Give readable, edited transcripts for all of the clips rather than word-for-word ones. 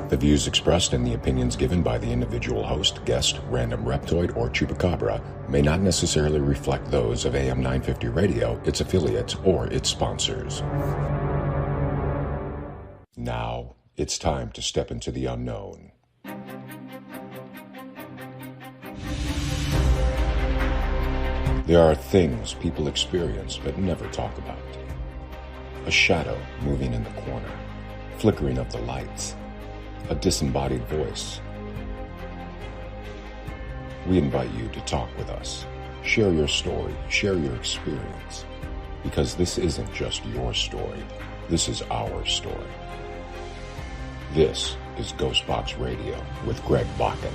The views expressed and the opinions given by the individual host, guest, random reptoid, or chupacabra may not necessarily reflect those of AM 950 Radio, its affiliates, or its sponsors. Now, it's time to step into the unknown. There are things people experience but never talk about. A shadow moving in the corner, flickering of the lights, a disembodied voice. We invite you to talk with us. Share your story, share your experience, because this isn't just your story, this is our story. This is GhostBox Radio with Greg Bakun.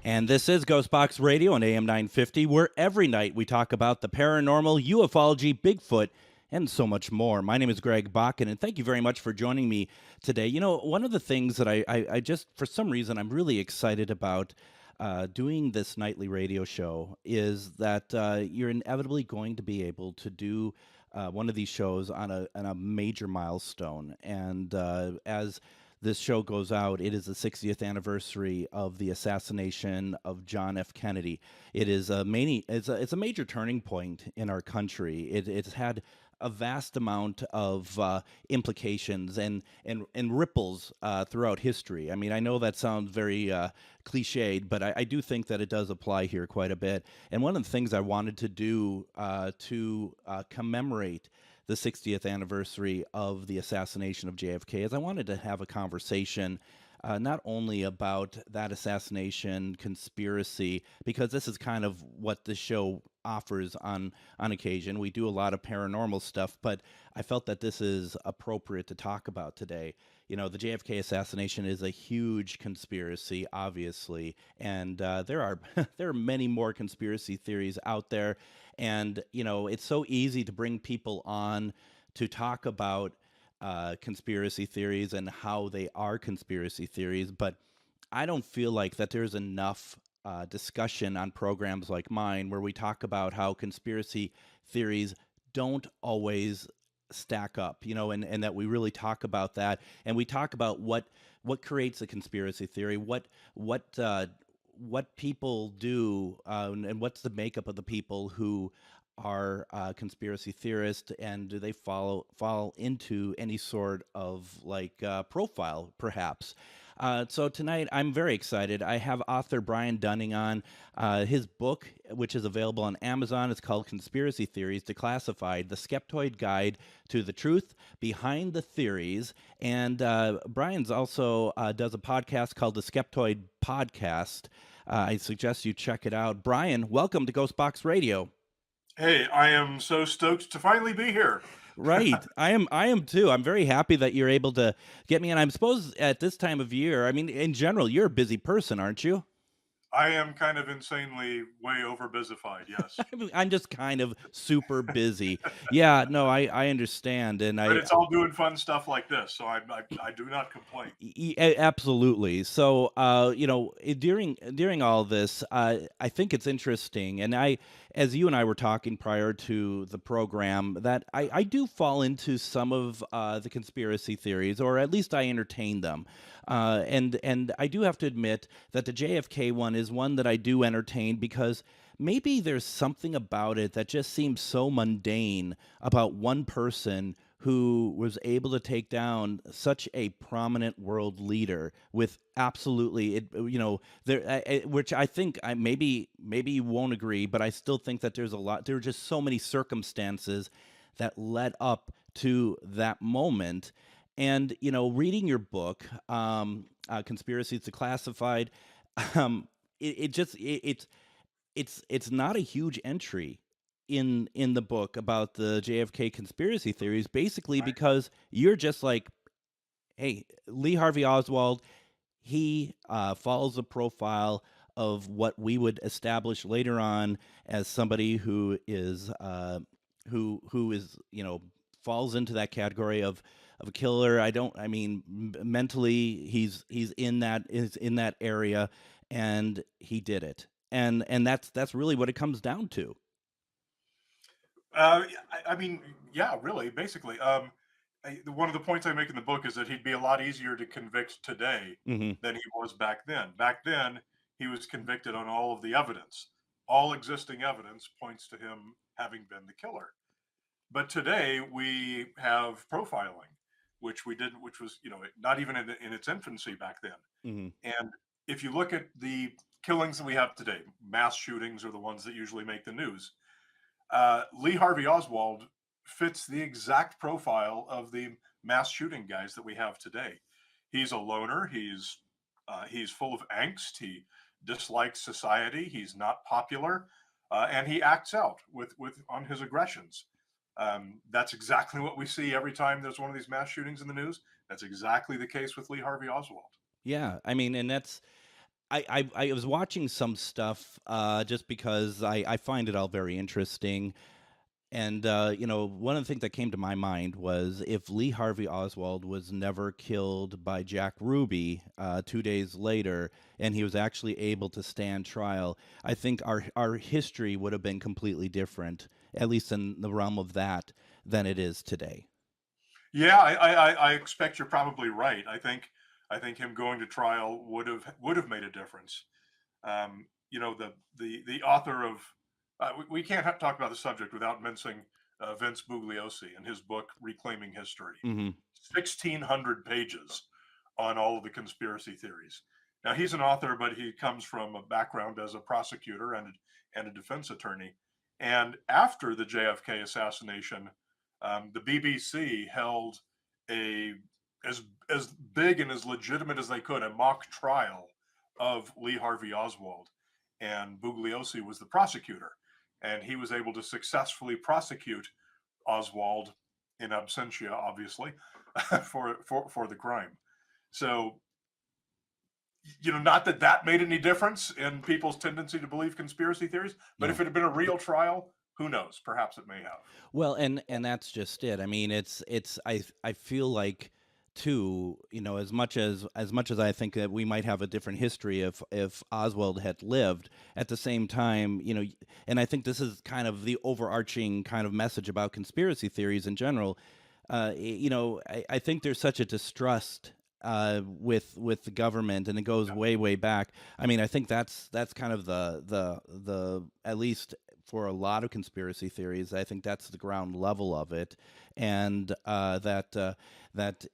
And this is GhostBox Radio on AM 950, where every night we talk about the paranormal, ufology, Bigfoot, and so much more. My name is Greg Bakun, and thank you very much for joining me today. You know, one of the things that I just, for some reason, I'm really excited about doing this nightly radio show is that you're inevitably going to be able to do one of these shows on a major milestone. And as this show goes out, it is the 60th anniversary of the assassination of John F. Kennedy. It is it's a major turning point in our country. It's had a vast amount of implications and ripples throughout history. I mean, I know that sounds very cliched, but I do think that it does apply here quite a bit. And one of the things I wanted to do to commemorate the 60th anniversary of the assassination of JFK is I wanted to have a conversation not only about that assassination conspiracy, because this is kind of what the show offers on occasion. We do a lot of paranormal stuff, but I felt that this is appropriate to talk about today. You know, the JFK assassination is a huge conspiracy, obviously, and there are many more conspiracy theories out there. And, you know, it's so easy to bring people on to talk about conspiracy theories and how they are conspiracy theories, but I don't feel like that there's enough discussion on programs like mine where we talk about how conspiracy theories don't always stack up, you know, and that we really talk about that, and we talk about what creates a conspiracy theory, what people do, and what's the makeup of the people who are conspiracy theorists, and do they fall into any sort of like profile, perhaps? So tonight, I'm very excited. I have author Brian Dunning on. His book, which is available on Amazon, is called Conspiracy Theories Declassified, The Skeptoid Guide to the Truth Behind the Theories. And Brian's also does a podcast called The Skeptoid Podcast. I suggest you check it out. Brian, welcome to GhostBox Radio. Hey, I am so stoked to finally be here. Right. I am too. I'm very happy that you're able to get me. And I'm supposed at this time of year, I mean, in general, you're a busy person, aren't you? I am kind of insanely way over busified, yes. I'm just kind of super busy. Yeah, no, I understand. But it's all doing fun stuff like this, so I do not complain. Absolutely. So, you know, during all this, I think it's interesting. And as you and I were talking prior to the program, that I do fall into some of the conspiracy theories, or at least I entertain them. And I do have to admit that the JFK one is one that I do entertain because maybe there's something about it that just seems so mundane about one person who was able to take down such a prominent world leader with absolutely, you know, which I think maybe you won't agree, but I still think that there are just so many circumstances that led up to that moment. And, you know, reading your book, Conspiracies Declassified, it's not a huge entry in the book about the JFK conspiracy theories, basically because you're just like, hey, Lee Harvey Oswald, he follows a profile of what we would establish later on as somebody who is who is, you know, falls into that category of a killer. Mentally he's in that area, and he did it. And that's really what it comes down to. I mean, yeah, really, basically. one of the points I make in the book is that he'd be a lot easier to convict today Mm-hmm. than he was back then. Back then, he was convicted on all of the evidence. All existing evidence points to him having been the killer. But today we have profiling, which we didn't, which was, not even in its infancy back then. Mm-hmm. And if you look at the killings that we have today, mass shootings are the ones that usually make the news. Lee Harvey Oswald fits the exact profile of the mass shooting guys that we have today. He's a loner. He's full of angst. He dislikes society. He's not popular, and he acts out with on his aggressions. That's exactly what we see every time there's one of these mass shootings in the news. That's exactly the case with Lee Harvey Oswald. Yeah, I mean, and that's I was watching some stuff just because I find it all very interesting. And one of the things that came to my mind was if Lee Harvey Oswald was never killed by Jack Ruby 2 days later, and he was actually able to stand trial, I think our history would have been completely different, at least in the realm of that, than it is today. Yeah, I expect you're probably right. I think him going to trial would have made a difference. The author of we can't talk about the subject without mentioning Vince Bugliosi and his book Reclaiming History. Mm-hmm. 1,600 pages on all of the conspiracy theories. Now he's an author, but he comes from a background as a prosecutor and a defense attorney. And after the JFK assassination, the BBC held as big and as legitimate as they could a mock trial of Lee Harvey Oswald, and Bugliosi was the prosecutor, and he was able to successfully prosecute Oswald in absentia, obviously, for the crime. So, not that made any difference in people's tendency to believe conspiracy theories, but No. if it had been a real trial, who knows? Perhaps it may have. Well, and that's just it. I mean, it's I feel like too, as much as I think that we might have a different history if Oswald had lived, at the same time, and I think this is kind of the overarching kind of message about conspiracy theories in general. I think there's such a distrust with the government, and it goes way back. I mean, I think that's kind of the at least for a lot of conspiracy theories, I think that's the ground level of it, and that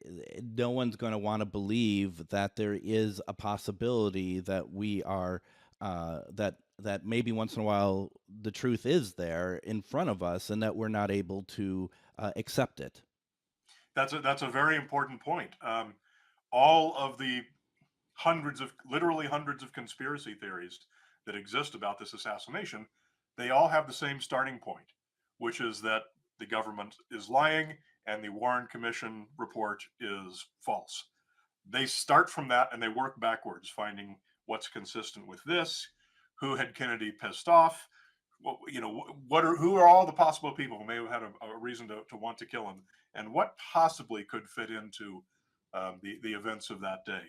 no one's going to want to believe that there is a possibility that we are that maybe once in a while the truth is there in front of us, and that we're not able to accept it. That's a very important point. All of the literally hundreds of conspiracy theories that exist about this assassination, they all have the same starting point, which is that the government is lying and the Warren Commission report is false. They start from that and they work backwards, finding what's consistent with this, who had Kennedy pissed off, who are all the possible people who may have had a reason to want to kill him, and what possibly could fit into the events of that day.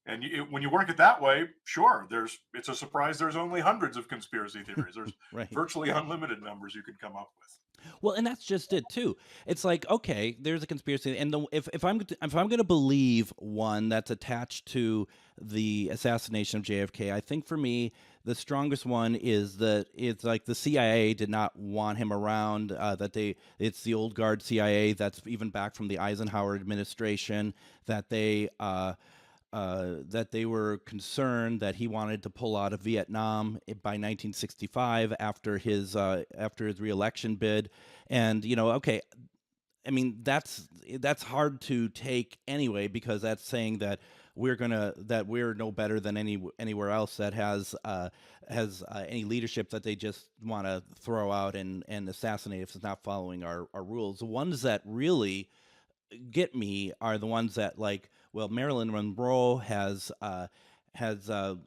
And when you work it that way, sure, it's a surprise there's only hundreds of conspiracy theories. There's Right. virtually unlimited numbers you could come up with. Well, and that's just it too. It's like, okay, there's a conspiracy, and if I'm going to believe one that's attached to the assassination of JFK, I think for me the strongest one is that it's like the CIA did not want him around. It's the old guard CIA that's even back from the Eisenhower administration, that they were concerned that he wanted to pull out of Vietnam by 1965 after his reelection bid, and okay, I mean that's hard to take anyway, because that's saying that we're no better than anywhere else that has any leadership that they just want to throw out and assassinate if it's not following our rules. The ones that really get me are the ones that, like, well, Marilyn Monroe has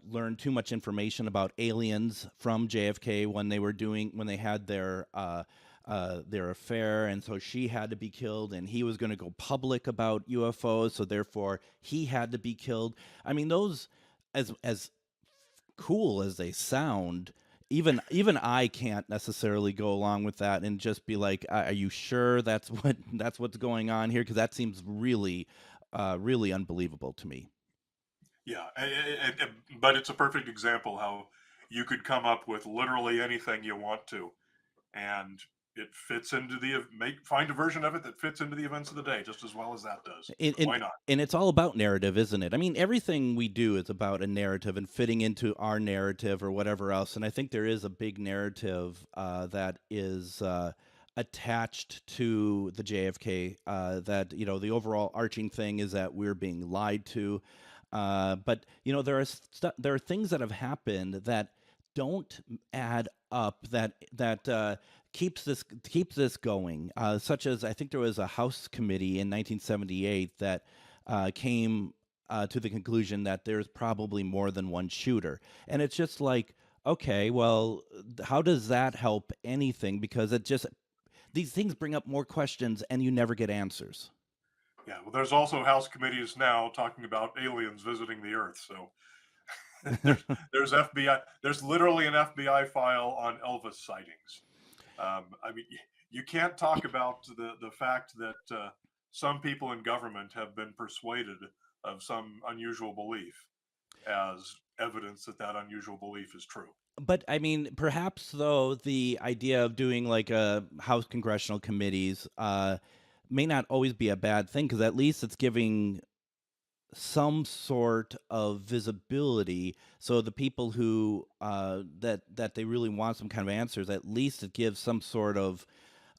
learned too much information about aliens from JFK when they had their affair, and so she had to be killed, and he was going to go public about UFOs, so therefore he had to be killed. I mean, those, as cool as they sound, even I can't necessarily go along with that and just be like, are you sure that's what's going on here? Because that seems really, really unbelievable to me. Yeah, but it's a perfect example how you could come up with literally anything you want to, and it fits into find a version of it that fits into the events of the day just as well as that does. Why not? And it's all about narrative, isn't it? I mean, everything we do is about a narrative and fitting into our narrative or whatever else. And I think there is a big narrative that is attached to the JFK. That the overall arching thing is that we're being lied to. But there are things that have happened that don't add up. That keeps this going. Such as, I think there was a House committee in 1978 that came to the conclusion that there's probably more than one shooter, and it's just like, okay, well, how does that help anything? Because these things bring up more questions, and you never get answers. Yeah, well, there's also House committees now talking about aliens visiting the Earth. So there's FBI. There's literally an FBI file on Elvis sightings. I mean, you can't talk about the fact that some people in government have been persuaded of some unusual belief as evidence that unusual belief is true. But I mean, perhaps though, the idea of doing like a House congressional committees may not always be a bad thing, because at least it's giving some sort of visibility, so the people who that they really want some kind of answers, at least it gives some sort of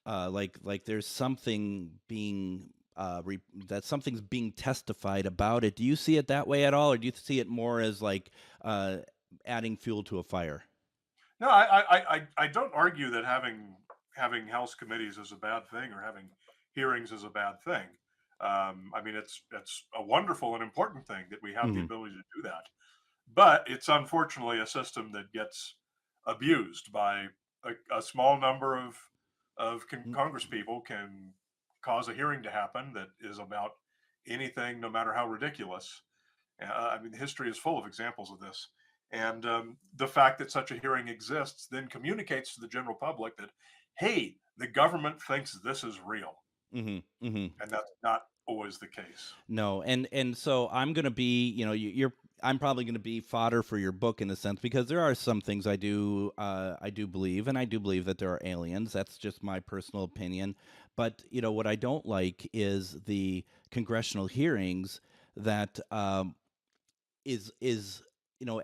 like there's something being that something's being testified about it. Do you see it that way at all, or do you see it more as like adding fuel to a fire? No, I don't argue that having House committees is a bad thing or having hearings is a bad thing. I mean, it's a wonderful and important thing that we have the ability to do that, but it's unfortunately a system that gets abused by a small number of Congress people can cause a hearing to happen that is about anything, no matter how ridiculous. I mean, history is full of examples of this. And the fact that such a hearing exists then communicates to the general public that, hey, the government thinks this is real. And that's not always the case. No, and so I'm gonna be, you're I'm probably gonna be fodder for your book in a sense, because there are some things I do believe, and I do believe that there are aliens. That's just my personal opinion. But what I don't like is the congressional hearings that is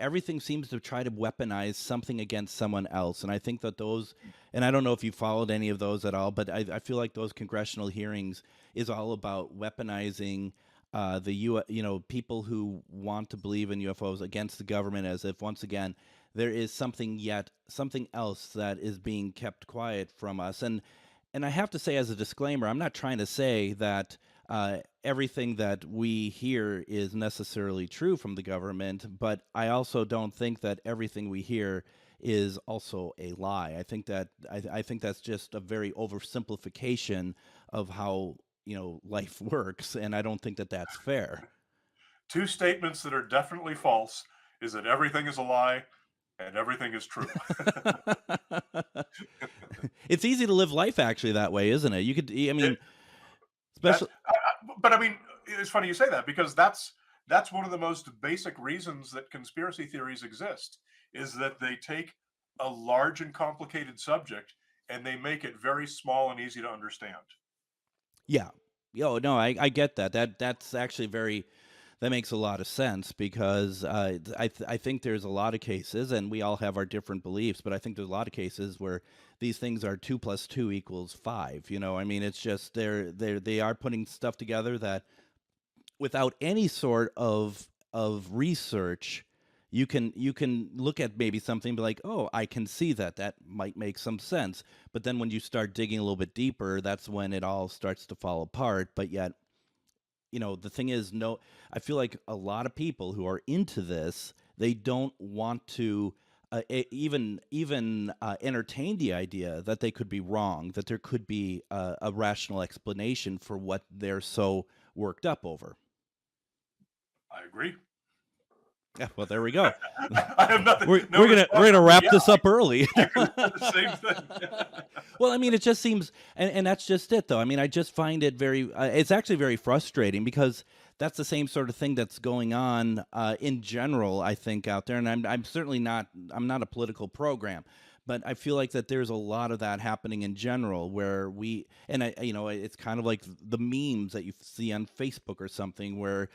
everything seems to try to weaponize something against someone else, and I think that those, and I don't know if you followed any of those at all, but I feel like those congressional hearings is all about weaponizing people who want to believe in UFOs against the government, as if once again there is something else that is being kept quiet from us. And I have to say, as a disclaimer, I'm not trying to say that everything that we hear is necessarily true from the government, but I also don't think that everything we hear is also a lie. I think that's just a very oversimplification of how life works, and I don't think that that's fair. Two statements that are definitely false is that everything is a lie and everything is true. It's easy to live life actually that way, isn't it? Especially. But I mean, it's funny you say that, because that's one of the most basic reasons that conspiracy theories exist, is that they take a large and complicated subject and they make it very small and easy to understand. Yeah. Oh, no, I get that. That's actually that makes a lot of sense, because I think there's a lot of cases, and we all have our different beliefs, but I think there's a lot of cases where these things are 2 + 2 = 5. I mean, it's just they are putting stuff together that, without any sort of research, you can look at maybe something and be like, oh, I can see that might make some sense. But then when you start digging a little bit deeper, that's when it all starts to fall apart. But yet, the thing is, no, I feel like a lot of people who are into this, they don't want to even entertain the idea that they could be wrong, that there could be a rational explanation for what they're so worked up over. I agree. Yeah, well, there we go. I have nothing. We're no gonna wrap this up early. I could have said the same thing. Well, I mean, it just seems, and that's just it, though. I mean, I just find it very, it's actually very frustrating because that's the same sort of thing that's going on in general, I think, out there. And I'm certainly not, I'm not a political program, but I feel like that there's a lot of that happening in general where it's kind of like the memes that you see on Facebook or something where,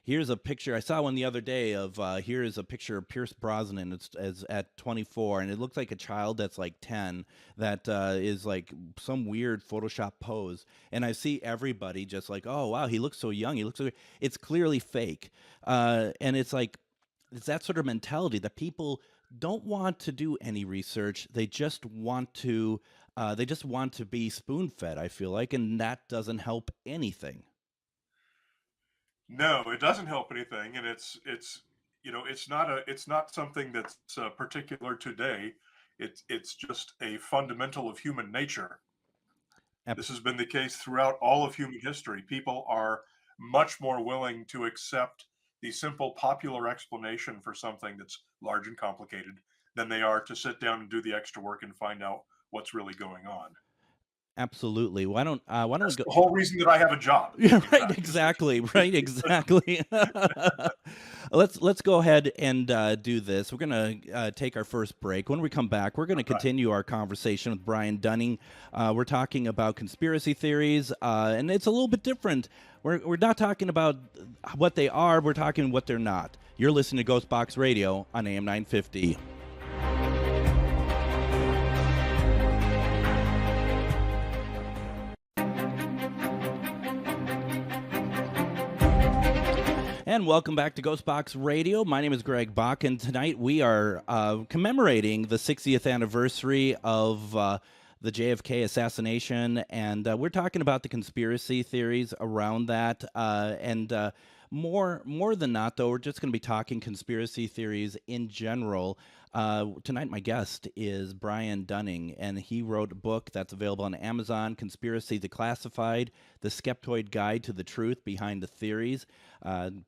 here's a picture. I saw one the other day of here's a picture of Pierce Brosnan as at 24, and it looks like a child that's like 10 that is like some weird Photoshop pose. And I see everybody just like, oh wow, he looks so young. He looks so. It's clearly fake, and it's like it's that sort of mentality that people don't want to do any research. They just want to. They just want to be spoon fed. I feel like, and that doesn't help anything. No, it doesn't help anything, and it's not something that's particular today. It's just a fundamental of human nature. This has been the case throughout all of human history. People are much more willing to accept the simple popular explanation for something that's large and complicated than they are to sit down and do the extra work and find out what's really going on. Absolutely. Why don't we That's go? the whole reason that I have a job. Yeah, right. Exactly. Right. Exactly. Let's go ahead and do this. We're gonna take our first break. When we come back, we're gonna continue our conversation with Brian Dunning. We're talking about conspiracy theories, and it's a little bit different. We're not talking about what they are. We're talking what they're not. You're listening to GhostBox Radio on AM 950. And welcome back to GhostBox Radio. My name is Greg Bakun. Tonight we are commemorating the 60th anniversary of the JFK assassination, and we're talking about the conspiracy theories around that. More than not, though, we're just going to be talking conspiracy theories in general. Tonight, my guest is Brian Dunning, and he wrote a book that's available on Amazon, Conspiracy Declassified, The Skeptoid Guide to the Truth Behind the Theories.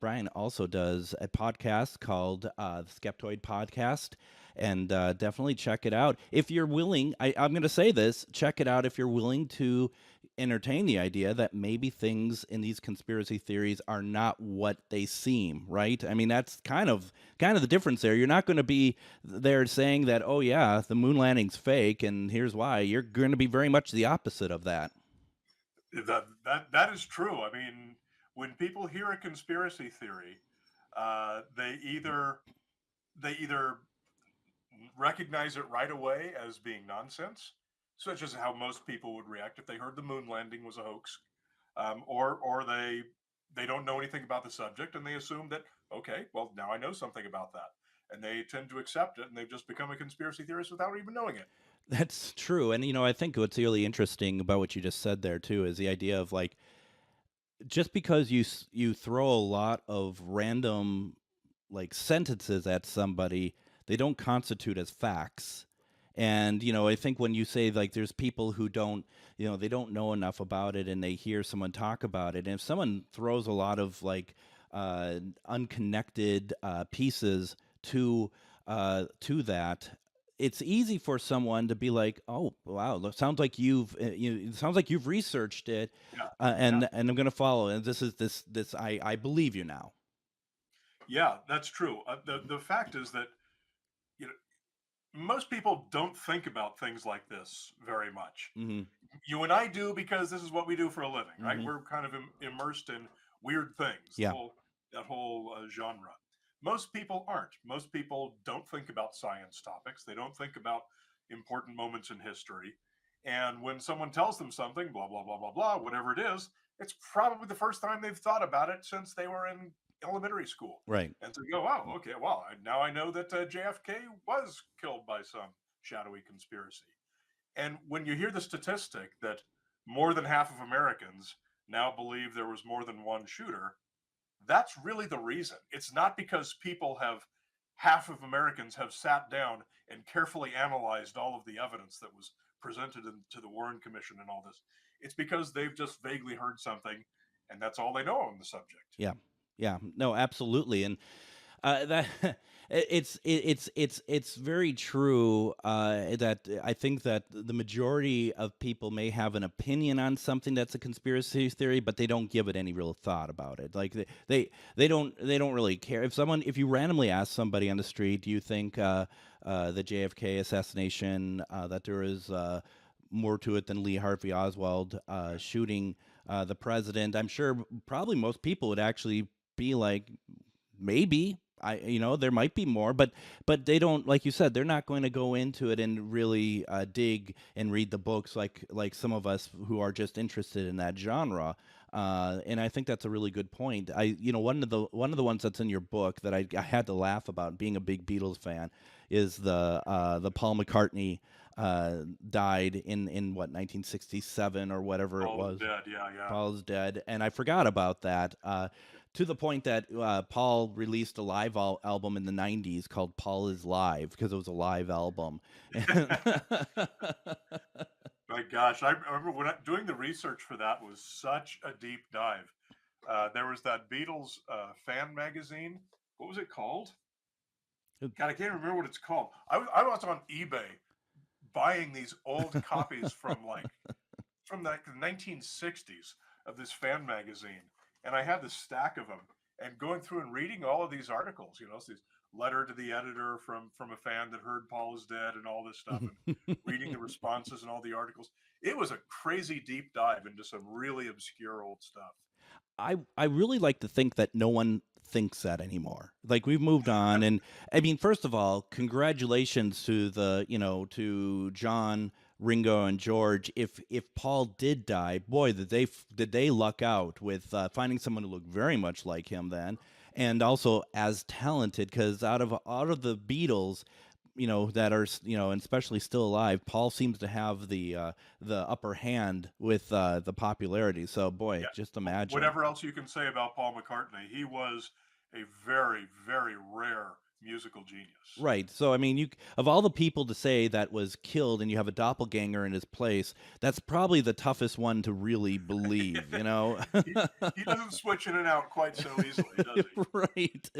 Brian also does a podcast called The Skeptoid Podcast, and definitely check it out. If you're willing, I'm going to say this, check it out if you're willing to entertain the idea that maybe things in these conspiracy theories are not what they seem, right? I mean, that's kind of the difference there. You're not going to be there saying that, oh yeah, the moon landing's fake and here's why. You're going to be very much the opposite of that. That is true. I mean, when people hear a conspiracy theory, they either recognize it right away as being nonsense, such as how most people would react if they heard the moon landing was a hoax, or they don't know anything about the subject and they assume that, okay, well, now I know something about that, and they tend to accept it, and they've just become a conspiracy theorist without even knowing it. That's true. And I think what's really interesting about what you just said there too is the idea of like, just because you throw a lot of random like sentences at somebody, they don't constitute as facts. And I think when you say like there's people who don't they don't know enough about it and they hear someone talk about it, and if someone throws a lot of like unconnected pieces to that, it's easy for someone to be like, oh wow, sounds like you've sounds like you've researched it, and I'm going to follow, and this I believe you now. Yeah, that's true. The fact is that most people don't think about things like this very much. Mm-hmm. You and I do, because this is what we do for a living, right? Mm-hmm. We're kind of immersed in weird things. Yeah. That whole genre. Most people aren't. Most people don't think about science topics. They don't think about important moments in history. And when someone tells them something, blah, blah, blah, blah, blah, whatever it is, it's probably the first time they've thought about it since they were in elementary school. Right. And so you go, oh, okay, well, now I know that JFK was killed by some shadowy conspiracy. And when you hear the statistic that more than half of Americans now believe there was more than one shooter, that's really the reason. It's not because half of Americans have sat down and carefully analyzed all of the evidence that was presented to the Warren Commission and all this. It's because they've just vaguely heard something, and that's all they know on the subject. Yeah. Yeah, no, absolutely. And That it's very true that I think that the majority of people may have an opinion on something that's a conspiracy theory, but they don't give it any real thought about it. Like they don't really care. If you randomly ask somebody on the street, do you think the JFK assassination, that there is more to it than Lee Harvey Oswald shooting the president? I'm sure probably most people would actually be like, maybe. There might be more, but they don't, like you said, they're not going to go into it and really dig and read the books like some of us who are just interested in that genre. And I think that's a really good point. One of the ones that's in your book that I had to laugh about, being a big Beatles fan, is the Paul McCartney died in what, 1967 or whatever it Paul was. is dead. Yeah, yeah. Paul's dead, and I forgot about that. To the point that Paul released a live album in the '90s called "Paul is Live" because it was a live album. My gosh, I remember doing the research for that was such a deep dive. There was that Beatles fan magazine. What was it called? God, I can't remember what it's called. I was on eBay buying these old copies from the 1960s of this fan magazine, and I had this stack of them, and going through and reading all of these articles, this letter to the editor from a fan that heard Paul is dead and all this stuff, and reading the responses and all the articles. It was a crazy deep dive into some really obscure old stuff. I really like to think that no one thinks that anymore. Like, we've moved on, and I mean, first of all, congratulations to to John, Ringo, and George. If Paul did die, boy, did they luck out with finding someone who looked very much like him then, and also as talented. Because out of the Beatles, that are and especially still alive, Paul seems to have the upper hand with the popularity. So, boy, Yeah. just imagine. Whatever else you can say about Paul McCartney, he was a very, very rare musical genius. Right. So, I mean, of all the people to say that was killed and you have a doppelganger in his place, that's probably the toughest one to really believe, he doesn't switch in and out quite so easily, does he? Right.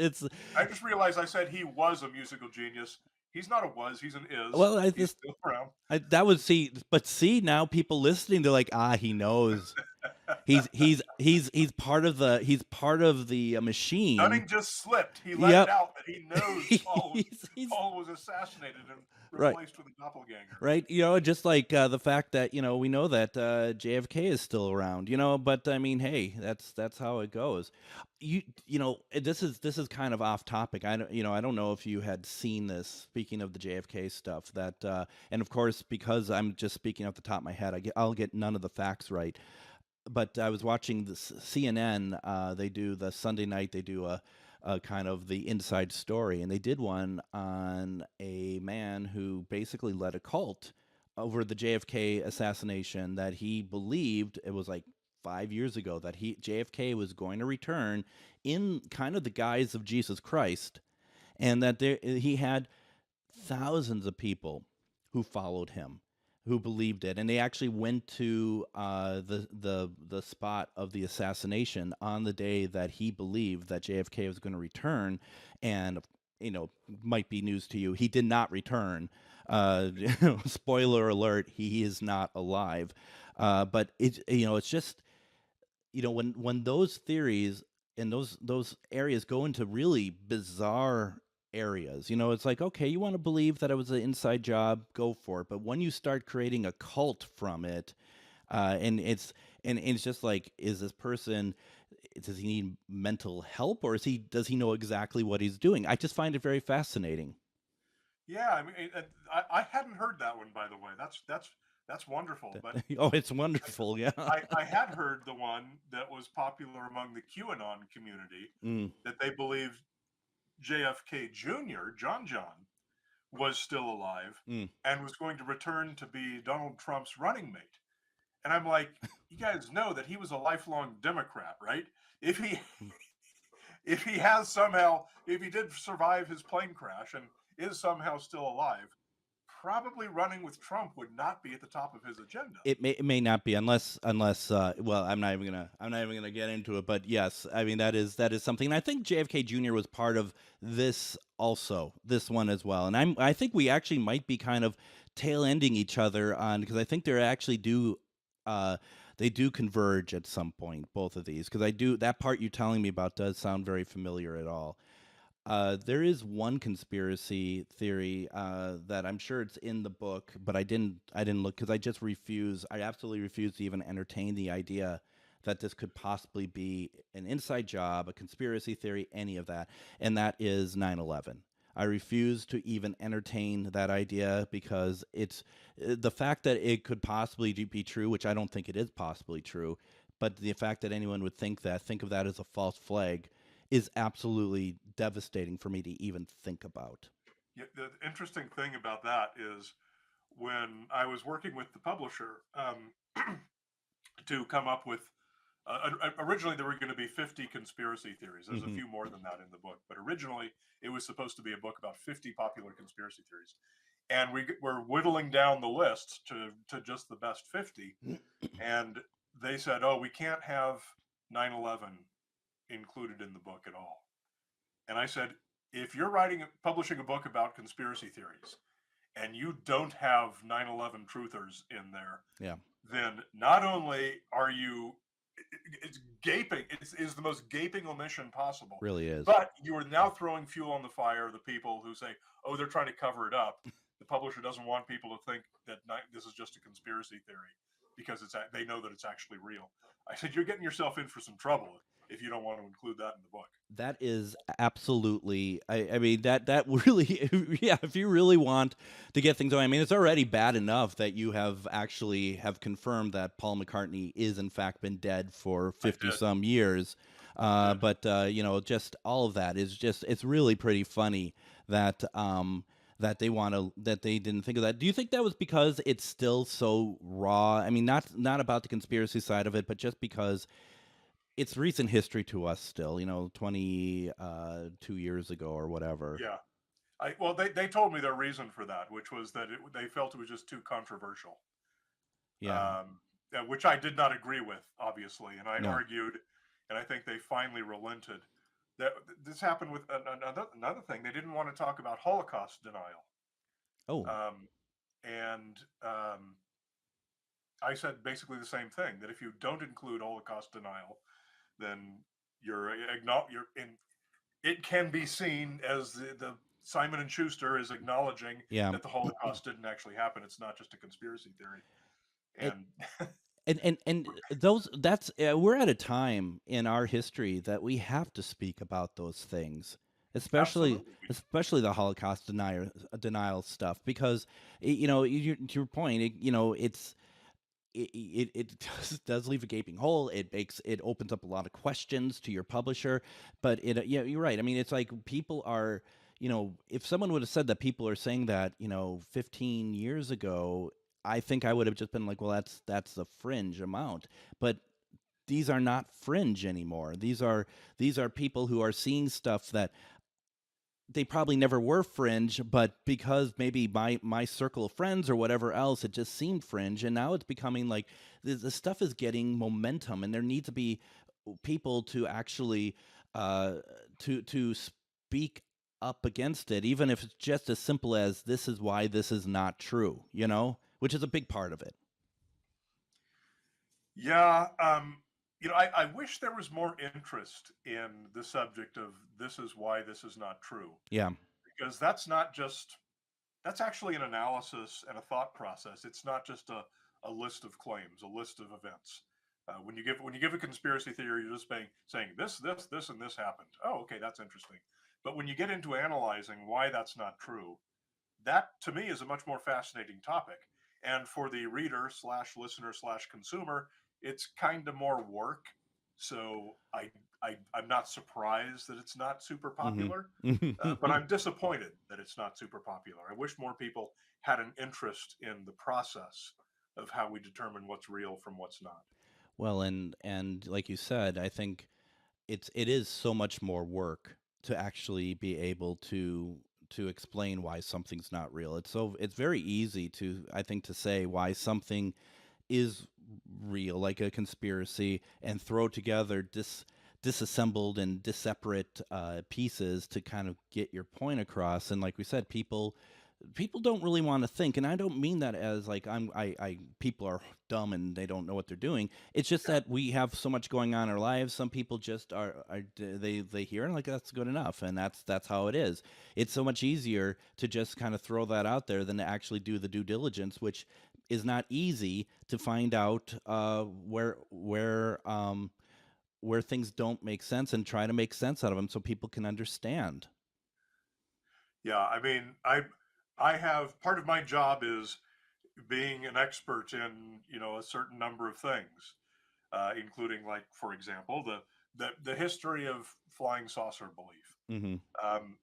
I just realized I said he was a musical genius. He's not a was, he's an is. Well, he's still around. Now people listening, they're like, he knows. He's part of the machine. Dunning just slipped. He let it out that he knows Paul was assassinated and replaced with a doppelganger. Right. Just like the fact that we know that JFK is still around. But I mean, hey, that's how it goes. This is kind of off topic. I don't know if you had seen this. Speaking of the JFK stuff, that and of course, because I'm just speaking off the top of my head, I'll get none of the facts right. But I was watching the CNN. They do the Sunday night. They do a kind of the inside story, and they did one on a man who basically led a cult over the JFK assassination, that he believed, it was like 5 years ago, that JFK was going to return in kind of the guise of Jesus Christ, and that he had thousands of people who followed him, who believed it, and they actually went to the spot of the assassination on the day that he believed that JFK was going to return. And might be news to you, he did not return. Spoiler alert: he is not alive. But it's just when those theories and those areas go into really bizarre areas. It's like, okay, you want to believe that it was an inside job, go for it. But when you start creating a cult from it, and it's just like, is this person, does he need mental help, or does he know exactly what he's doing? I just find it very fascinating. Yeah, I mean, I hadn't heard that one, by the way. That's wonderful. But oh, it's wonderful. Yeah, I had heard the one that was popular among the QAnon community, that they believed JFK Jr., John, was still alive and was going to return to be Donald Trump's running mate. And I'm like, you guys know that he was a lifelong Democrat, right? If he did survive his plane crash and is somehow still alive, probably running with Trump would not be at the top of his agenda. It may not be unless well, I'm not even gonna get into it, but yes, I mean that is something. And I think JFK Jr. was part of this also, this one as well. And I think we actually might be kind of tail ending each other on, because I think they do converge at some point, both of these, because that part you're telling me about does sound very familiar at all. There is one conspiracy theory that I'm sure it's in the book, but I didn't look because I absolutely refuse to even entertain the idea that this could possibly be an inside job, a conspiracy theory, any of that, and that is 9/11. I refuse to even entertain that idea because it's the fact that it could possibly be true, which I don't think it is possibly true, but the fact that anyone would think of that as a false flag is absolutely devastating for me to even think about. Yeah, the interesting thing about that is when I was working with the publisher to come up with, originally there were going to be 50 conspiracy theories. There's a few more than that in the book, but originally it was supposed to be a book about 50 popular conspiracy theories. And we're whittling down the list to just the best 50. And they said, oh, we can't have 9/11 included in the book at all. And I said, if you're publishing a book about conspiracy theories and you don't have 9/11 truthers in there, yeah, then not only are you, it's gaping, it's the most gaping omission possible. Really is. But you are now throwing fuel on the fire of the people who say, oh, they're trying to cover it up. The publisher doesn't want people to think that this is just a conspiracy theory because they know that it's actually real. I said, you're getting yourself in for some trouble if you don't want to include that in the book. That is absolutely, I mean, that really, yeah, if you really want to get things going, I mean, it's already bad enough that you have confirmed that Paul McCartney is in fact been dead for 50 some years. But just all of that is it's really pretty funny that, that they didn't think of that. Do you think that was because it's still so raw? I mean, not about the conspiracy side of it, but just because it's recent history to us still, 22 years ago or whatever. Yeah. Well, they told me their reason for that, which was that they felt it was just too controversial. Yeah. Which I did not agree with, obviously. And I argued, and I think they finally relented. That this happened with another thing. They didn't want to talk about Holocaust denial. Oh. I said basically the same thing, that if you don't include Holocaust denial, then it can be seen as the Simon and Schuster is acknowledging that the Holocaust didn't actually happen. It's not just a conspiracy theory. And we're at a time in our history that we have to speak about those things, especially the Holocaust denial stuff, because to your point, it does leave a gaping hole. It opens up a lot of questions to your publisher. But you're right. I mean, it's like people are, if someone would have said that people are saying that, 15 years ago, I think I would have just been like, well, that's a fringe amount. But these are not fringe anymore. These are people who are seeing stuff that they probably never were fringe, but because maybe my circle of friends or whatever else, it just seemed fringe, and now it's becoming like the stuff is getting momentum, and there need to be people to actually to speak up against it, even if it's just as simple as this is why this is not true, which is a big part of it. Yeah. I wish there was more interest in the subject of this is why this is not true. Yeah. Because that's actually an analysis and a thought process. It's not just a list of claims, a list of events. When you give a conspiracy theory, you're just saying this, and this happened. Oh, okay, that's interesting. But when you get into analyzing why that's not true, that to me is a much more fascinating topic. And for the reader / listener / consumer, it's kind of more work. So I'm not surprised that it's not super popular, but I'm disappointed that it's not super popular. I wish more people had an interest in the process of how we determine what's real from what's not. Well, and like you said, I think it is so much more work to actually be able to to explain why something's not real. It's very easy to, I think, to say why something is real, like a conspiracy, and throw together disassembled and disseparate pieces to kind of get your point across. And like we said, people don't really want to think, and I don't mean that as like I people are dumb and they don't know what they're doing. It's just that we have so much going on in our lives. Some people just they hear and like that's good enough, and that's how it is. It's so much easier to just kind of throw that out there than to actually do the due diligence, which is not easy to find out where things don't make sense and try to make sense out of them so people can understand. Yeah, I mean, I have part of my job is being an expert in a certain number of things, including, like, for example, the history of flying saucer belief. Mm-hmm.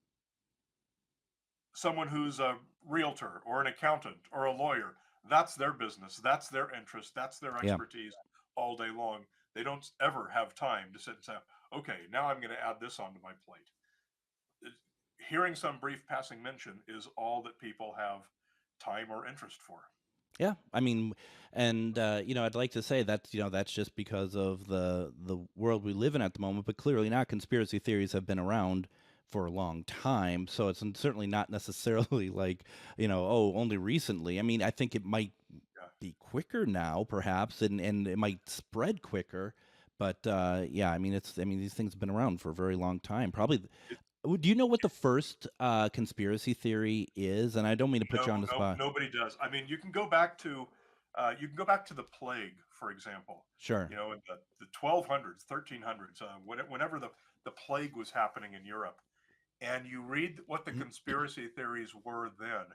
Someone who's a realtor or an accountant or a lawyer, that's their business, that's their interest, that's their expertise all day long. They don't ever have time to sit and say, okay, now I'm going to add this onto my plate. Hearing some brief passing mention is all that people have time or interest for. Yeah, I mean, and I'd like to say that that's just because of the world we live in at the moment, but clearly not. Conspiracy theories have been around for a long time, so it's certainly not necessarily like only recently. I mean, I think it might be quicker now, perhaps, and it might spread quicker. But I mean, these things have been around for a very long time. Probably. Do you know what the first conspiracy theory is? And I don't mean to put you on the spot. Nobody does. I mean, you can go back to the plague, for example. Sure. In the 1200s, 1300s, whenever the plague was happening in Europe, and you read what the conspiracy theories were then,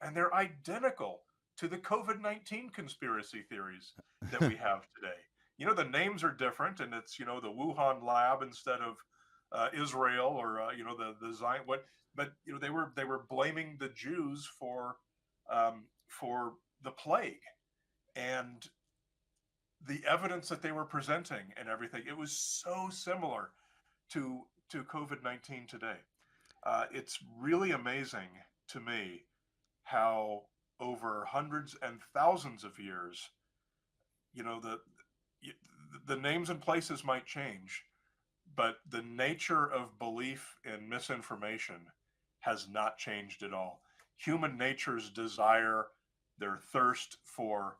and they're identical to the COVID-19 conspiracy theories that we have today. The names are different, and it's the Wuhan lab instead of Israel, or the Zion. But they were blaming the Jews for the plague, and the evidence that they were presenting and everything. It was so similar to COVID-19 today. It's really amazing to me how over hundreds and thousands of years, the names and places might change, but the nature of belief in misinformation has not changed at all. Human nature's desire, their thirst for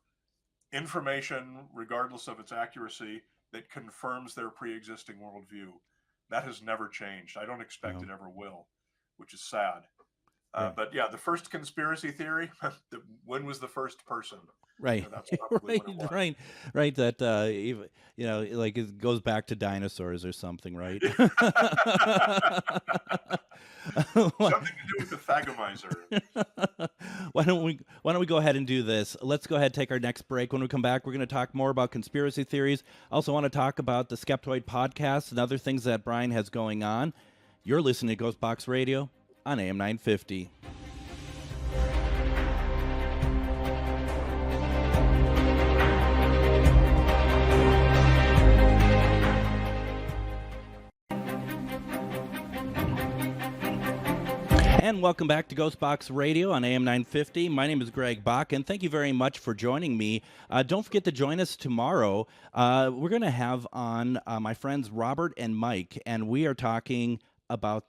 information, regardless of its accuracy, that confirms their pre-existing worldview, that has never changed. I don't expect it ever will, which is sad. But the first conspiracy theory, when was the first person? Right, that's probably what it was. right. That like it goes back to dinosaurs or something, right? Something to do with the Thagomizer. Why don't we go ahead and do this? Let's go ahead and take our next break. When we come back, we're going to talk more about conspiracy theories. Also want to talk about the Skeptoid podcast and other things that Brian has going on. You're listening to GhostBox Radio on AM 950. And welcome back to GhostBox Radio on AM 950. My name is Greg Bakun. Thank you very much for joining me. Don't forget to join us tomorrow. We're going to have on my friends Robert and Mike, and we are talking about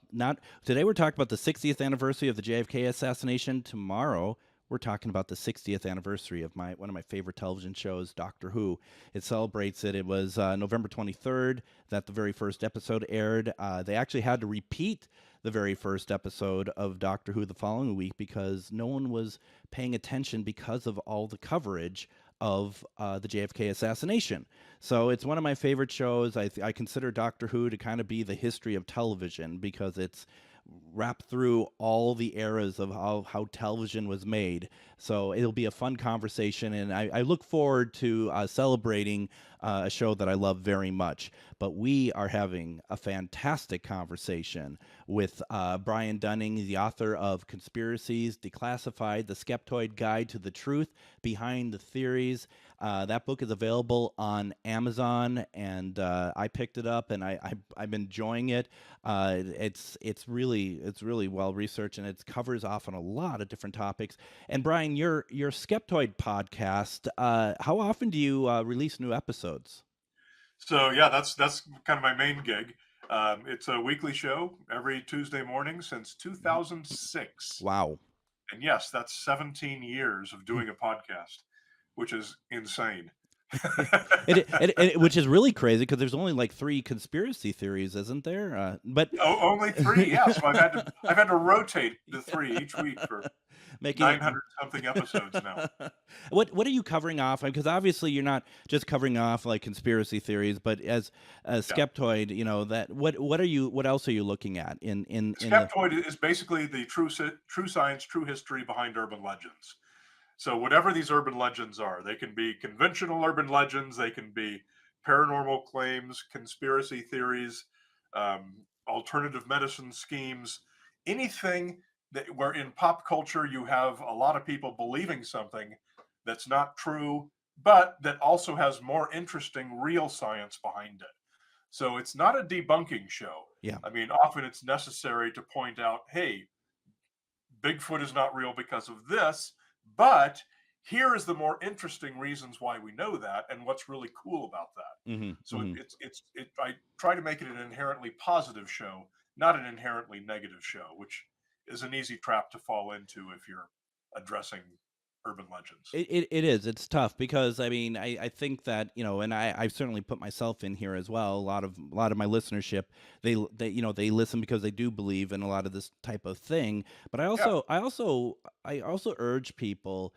today we're talking about the 60th anniversary of the JFK assassination. Tomorrow we're talking about the 60th anniversary of one of my favorite television shows, Doctor Who. It celebrates it. It was November 23rd that the very first episode aired. They actually had to repeat the very first episode of Doctor Who the following week because no one was paying attention because of all the coverage of the JFK assassination. So it's one of my favorite shows. I consider Doctor Who to kind of be the history of television because it's wrapped through all the eras of how television was made. So it'll be a fun conversation, and I look forward to celebrating a show that I love very much. But we are having a fantastic conversation with Brian Dunning, the author of Conspiracies, Declassified, The Skeptoid Guide to the Truth Behind the Theories. That book is available on Amazon, and I picked it up, and I'm enjoying it. It's really well researched, and it covers off on a lot of different topics. And Brian, your Skeptoid podcast, how often do you release new episodes? So yeah, that's kind of my main gig. It's a weekly show every Tuesday morning since 2006. Wow. And yes, that's 17 years of doing a podcast, which is insane. Which is really crazy because there's only like 3 conspiracy theories, isn't there? But only 3, yeah. So I've had to rotate the 3 each week for making 900 something episodes now. What are you covering off? Because obviously you're not just covering off like conspiracy theories, but as a skeptoid, you know, that what else are you looking at in Skeptoid is basically the true science, true history behind urban legends. So whatever these urban legends are, they can be conventional urban legends, they can be paranormal claims, conspiracy theories, alternative medicine schemes, anything that where in pop culture you have a lot of people believing something that's not true, but that also has more interesting real science behind it. So it's not a debunking show. Yeah. I mean, often it's necessary to point out, hey, Bigfoot is not real because of this, but here is the more interesting reasons why we know that and what's really cool about that. Mm-hmm, so I try to make it an inherently positive show, not an inherently negative show, which is an easy trap to fall into if you're addressing urban legends. It is. It's tough because I mean I think that, you know, and I've certainly put myself in here as well. A lot of my listenership, they you know, they listen because they do believe in a lot of this type of thing. But I also urge people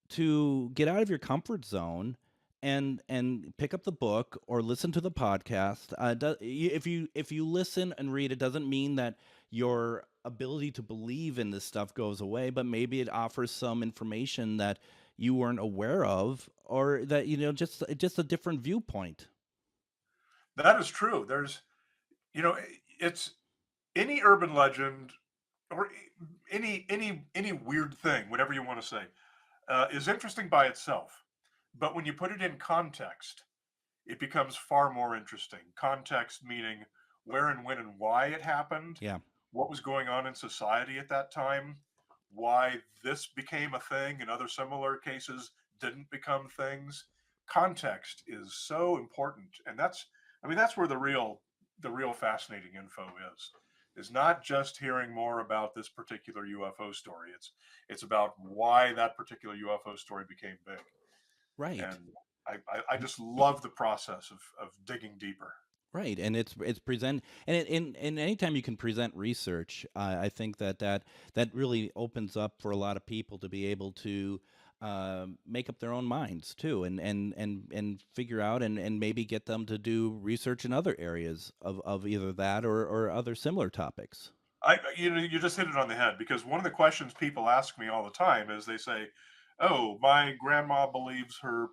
to get out of your comfort zone and pick up the book or listen to the podcast. If you listen and read, it doesn't mean that your ability to believe in this stuff goes away, but maybe it offers some information that you weren't aware of, or that, you know, just a different viewpoint. That is true. There's, you know, it's any urban legend or any weird thing, whatever you want to say, is interesting by itself. But when you put it in context, it becomes far more interesting. Context meaning where and when and why it happened. Yeah. What was going on in society at that time, why this became a thing and other similar cases didn't become things. Context is so important. And that's where the real fascinating info is not just hearing more about this particular UFO story. It's about why that particular UFO story became big. Right. And I just love the process of digging deeper. Right, and it's present, and anytime you can present research, I think that really opens up for a lot of people to be able to make up their own minds too, and figure out and maybe get them to do research in other areas of either that or other similar topics. You just hit it on the head, because one of the questions people ask me all the time is they say, "Oh, my grandma believes her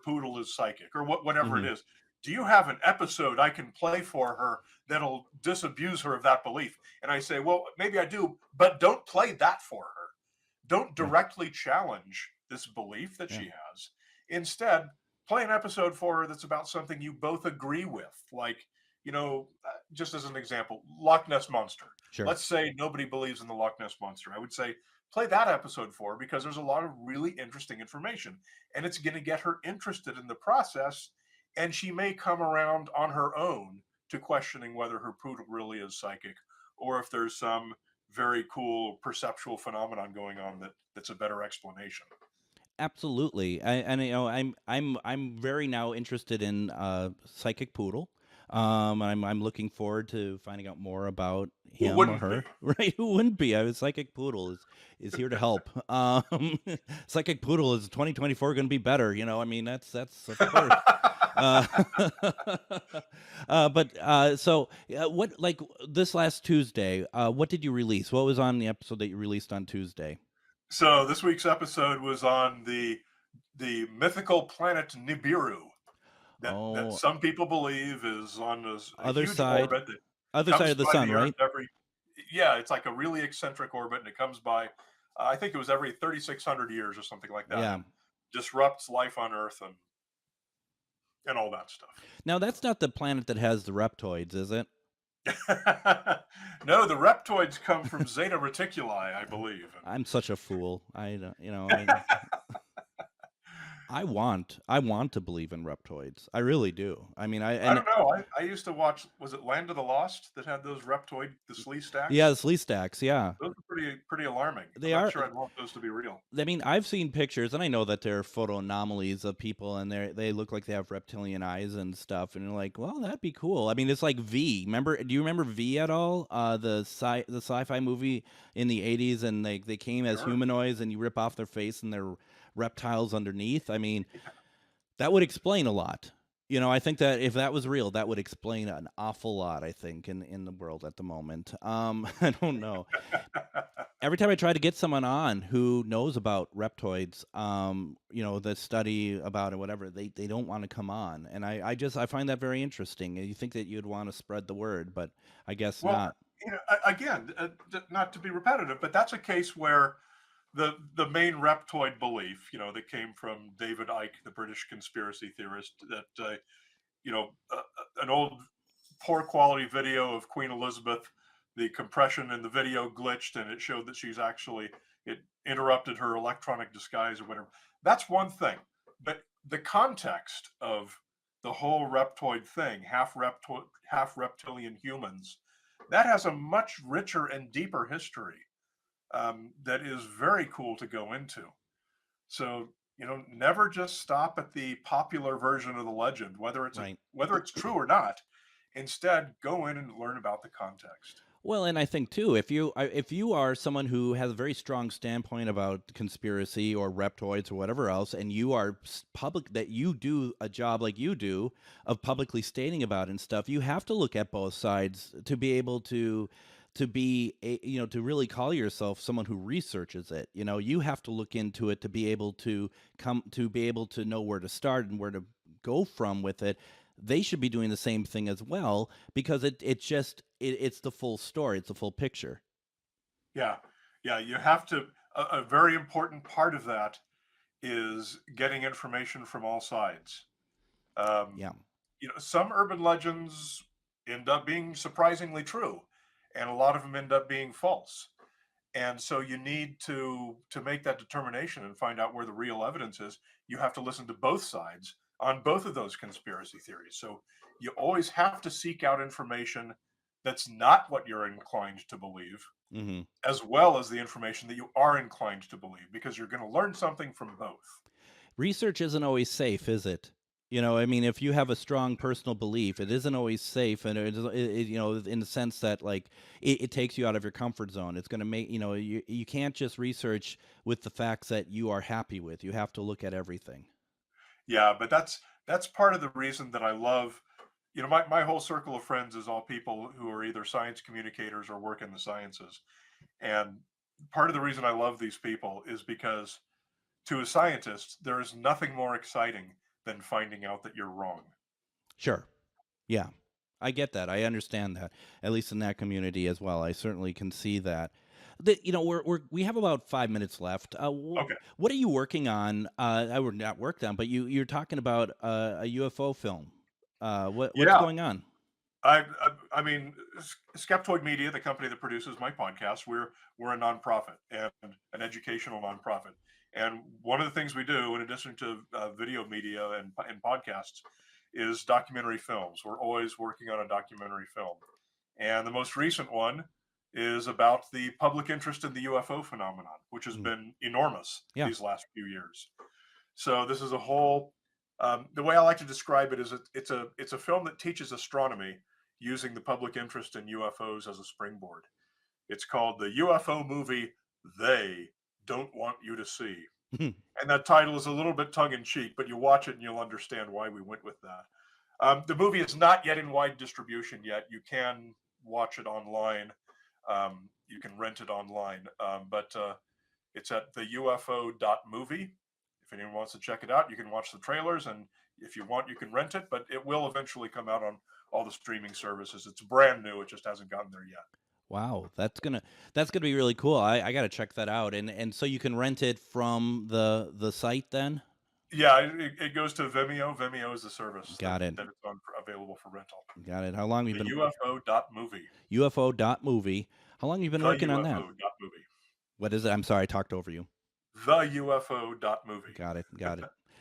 poodle is psychic," or whatever it is. Do you have an episode I can play for her that'll disabuse her of that belief? And I say, well, maybe I do, but don't play that for her. Don't directly challenge this belief that she has. Instead, play an episode for her that's about something you both agree with. Like, you know, just as an example, Loch Ness Monster. Sure. Let's say nobody believes in the Loch Ness Monster. I would say, play that episode for her, because there's a lot of really interesting information, and it's going to get her interested in the process. And she may come around on her own to questioning whether her poodle really is psychic, or if there's some very cool perceptual phenomenon going on that's a better explanation. Absolutely, and you know, I'm very now interested in psychic poodle. I'm looking forward to finding out more about him or her. Right? Who wouldn't be? A psychic poodle is here to help. Psychic poodle is 2024 going to be better? You know, I mean, that's of course. So what, like this last Tuesday, what did you release? What was on the episode that you released on Tuesday? So this week's episode was on the mythical planet Nibiru. that Oh, some people believe is on a other huge side, orbit that other side comes of the by sun, the Earth right? every. Yeah, it's like a really eccentric orbit, and it comes by. I think it was every 3,600 years or something like that, Yeah. and disrupts life on Earth and all that stuff. Now that's not the planet that has the reptoids, is it? No, the reptoids come from Zeta Reticuli, I believe. I'm such a fool. I don't, I want to believe in reptoids. I really do. I mean, I don't know. I used to watch. Was it Land of the Lost that had those the slee yeah, stacks? the slee stacks. Yeah, Those are pretty alarming. I'm they not are. sure I'd want those to be real. I mean, I've seen pictures, and I know that they're photo anomalies of people, and they look like they have reptilian eyes and stuff. And you're like, well, that'd be cool. I mean, it's like V. Remember? Do you remember V at all? The sci-fi movie in the '80s, and they came as Sure. humanoids, and you rip off their face, and they're reptiles underneath. I mean, that would explain a lot. I think that if that was real, that would explain an awful lot, I think, in the world at the moment. I don't know. Every time I try to get someone on who knows about reptoids, that study about it, whatever, they don't want to come on. And I find that very interesting. You think that you'd want to spread the word, but I guess Well, not. again, not to be repetitive, but that's a case where the main reptoid belief, that came from David Icke, the British conspiracy theorist, that an old poor quality video of Queen Elizabeth, the compression in the video glitched and it showed that it interrupted her electronic disguise or whatever. That's one thing, but the context of the whole reptoid thing, half reptilian humans, that has a much richer and deeper history, that is very cool to go into. So, never just stop at the popular version of the legend, Right. whether it's true or not. Instead, go in and learn about the context. Well, and I think too, if you are someone who has a very strong standpoint about conspiracy or reptoids or whatever else, and you are public that you do a job like you do of publicly stating about it and stuff, you have to look at both sides to be able to be to really call yourself someone who researches it. You have to look into it to be able to know where to start and where to go from with it. They should be doing the same thing as well, because it's the full story, it's the full picture. Yeah, yeah. You have to. A very important part of that is getting information from all sides. Um, Yeah. some urban legends end up being surprisingly true, and a lot of them end up being false. And so you need to make that determination and find out where the real evidence is. You have to listen to both sides on both of those conspiracy theories. So you always have to seek out information that's not what you're inclined to believe, Hmm. as well as the information that you are inclined to believe, because you're going to learn something from both. Research isn't always safe, is it? I mean, if you have a strong personal belief, it isn't always safe, and in the sense that, like, it takes you out of your comfort zone. It's going to make you can't just research with the facts that you are happy with. You have to look at everything. Yeah, but that's part of the reason that I love, my whole circle of friends is all people who are either science communicators or work in the sciences. And part of the reason I love these people is because, to a scientist, there is nothing more exciting than finding out that you're wrong. Sure. Yeah. I get that. I understand that. At least in that community as well. I certainly can see that. We have about 5 minutes left. Okay. What are you working on? I would not worked on, but you're talking about a UFO film. What's Yeah. going on? I mean, Skeptoid Media, the company that produces my podcast, we're a nonprofit and an educational nonprofit. And one of the things we do, in addition to video media and podcasts, is documentary films. We're always working on a documentary film, and the most recent one is about the public interest in the UFO phenomenon, which has Mm. been enormous Yeah. these last few years. So this is a whole. The way I like to describe it is it's a film that teaches astronomy using the public interest in UFOs as a springboard. It's called the UFO movie They Don't Want You to See. And that title is a little bit tongue in cheek, but you watch it and you'll understand why we went with that. The movie is not yet in wide distribution yet. You can watch it online. You can rent it online, but it's at the UFO.movie. If anyone wants to check it out, you can watch the trailers and If you want, you can rent it, but it will eventually come out on all the streaming services. It's brand new. It just hasn't gotten there yet. Wow, that's gonna be really cool. I got to check that out. And so you can rent it from the site then. Yeah, it goes to Vimeo. Vimeo is the service Got it. that it's available for rental. Got it. How long have you The been UFO.movie. UFO.movie? How long have you been The working on that? UFO.movie. What is it? I'm sorry, I talked over you. The UFO.movie. Got it.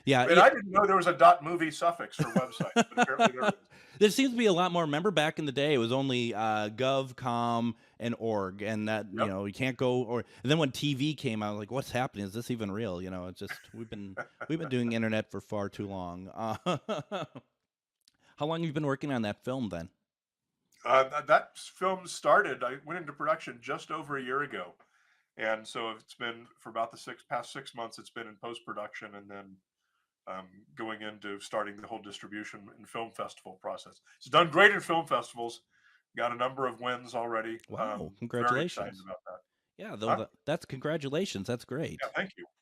Yeah, And I didn't know there was a .movie suffix for websites, but apparently there is. there seems to be a lot more. Remember back in the day, it was only gov, com, and org, and that Yep. you can't go. Or and then when TV came out, like, what's happening? Is this even real? It's just we've been doing internet for far too long. How long have you been working on that film then? That film started. I went into production just over a year ago, and so it's been for about the past 6 months. It's been in post production, and then going into starting the whole distribution and film festival process. It's done great in film festivals. Got a number of wins already. Wow, Very congratulations! excited about that. Yeah, though that's congratulations. That's great. Yeah,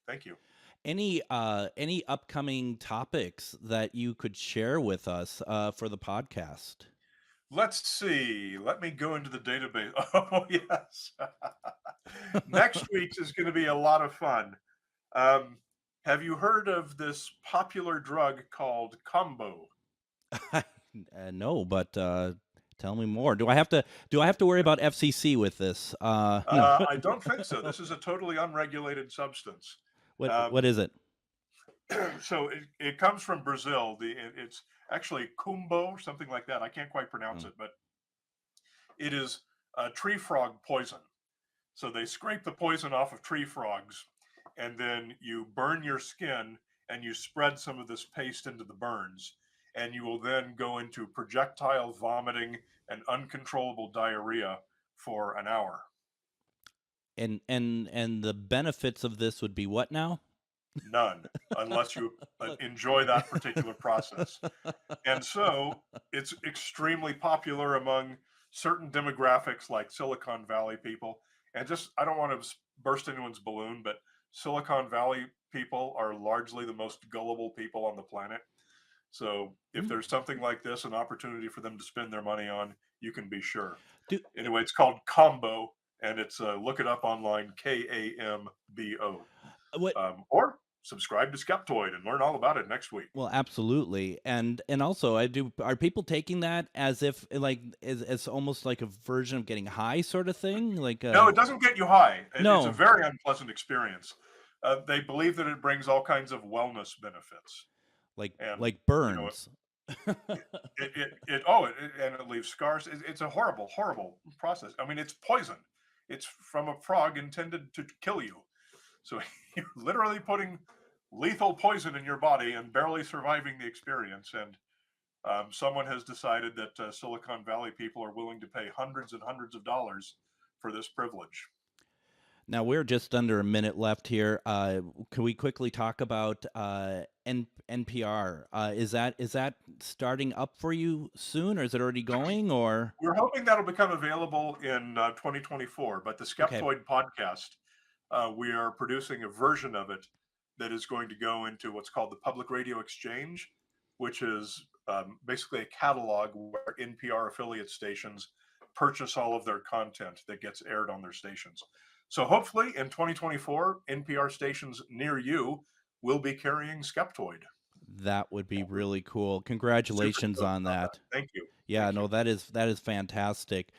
thank you. Any upcoming topics that you could share with us for the podcast? Let's see. Let me go into the database. Oh, yes. Next week's is going to be a lot of fun. Have you heard of this popular drug called Combo? No, but tell me more. Do I have to worry about FCC with this? No. I don't think so. This is a totally unregulated substance. What is it? So it comes from Brazil. It's actually Kumbo, something like that. I can't quite pronounce it, but it is tree frog poison. So they scrape the poison off of tree frogs, and then you burn your skin and you spread some of this paste into the burns, and you will then go into projectile vomiting and uncontrollable diarrhea for an hour. And the benefits of this would be what now? None, unless you enjoy that particular process. And so it's extremely popular among certain demographics like Silicon Valley people. And just, I don't want to burst anyone's balloon, but Silicon Valley people are largely the most gullible people on the planet. So if there's something like this, an opportunity for them to spend their money on, you can be sure. Anyway, it's called Combo, and it's look it up online, Kambo. Or subscribe to Skeptoid and learn all about it next week. Well, absolutely. And also, are people taking that as if like it's almost like a version of getting high sort of thing? Like no, it doesn't get you high. No. It's a very unpleasant experience. They believe that it brings all kinds of wellness benefits. Like burns. And it leaves scars. It's a horrible, horrible process. I mean, it's poison. It's from a frog intended to kill you. So you're literally putting lethal poison in your body and barely surviving the experience. And someone has decided that Silicon Valley people are willing to pay hundreds and hundreds of dollars for this privilege. Now we're just under a minute left here. Can we quickly talk about NPR? Is that starting up for you soon, or is it already going? Or we're hoping that'll become available in 2024. But the Skeptoid podcast, we are producing a version of it that is going to go into what's called the Public Radio Exchange, which is basically a catalog where NPR affiliate stations purchase all of their content that gets aired on their stations. So hopefully in 2024, NPR stations near you will be carrying Skeptoid. That would be really cool. Congratulations on that. Thank you. Yeah, no, that is fantastic.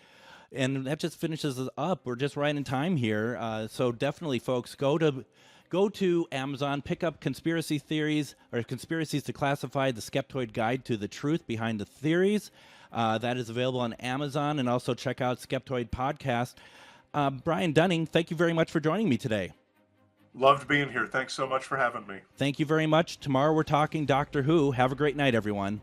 And that just finishes us up. We're just right in time here. So definitely, folks, go to Amazon, pick up Conspiracy Theories or Conspiracies Declassified, the Skeptoid Guide to the Truth Behind the Theories. That is available on Amazon, and also check out Skeptoid Podcast. Brian Dunning, thank you very much for joining me today. Loved being here. Thanks so much for having me. Thank you very much. Tomorrow we're talking Doctor Who. Have a great night, everyone.